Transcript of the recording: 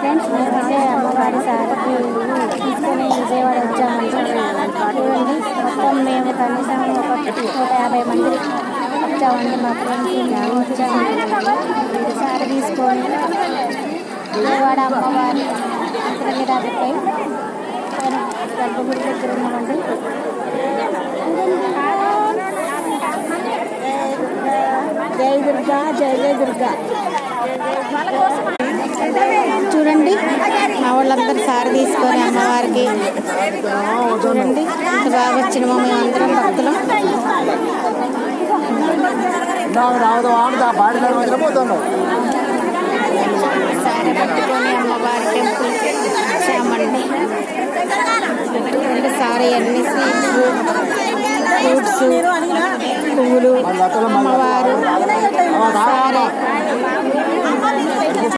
Friends మేమైతే అమ్మవారి సారికి తీసుకుని విజయవాడ వచ్చామండి. చూడండి మొత్తం మేము కనీసం ఒక 150 మంది వచ్చామండి. మా ఫ్రెండ్స్ మేము వచ్చామండి. సారి తీసుకొని విజయవాడ అమ్మవారి విగ్రహాలపై గర్భగుడి దగ్గర ఉన్నామండి. జై దుర్గా జై జై దుర్గా. చూడండి మా వాళ్ళందరూ సారి తీసుకొని అమ్మవారికి చూడండి ఎంత బాగా వచ్చినామో మేము అందరం భక్తులు. సారి పట్టుకొని అమ్మవారి టెంపుల్కి వచ్చామండి. చూడండి సారీ అన్ని స్వీట్స్ ఫ్రూట్స్ పువ్వులు అమ్మవారు సారీ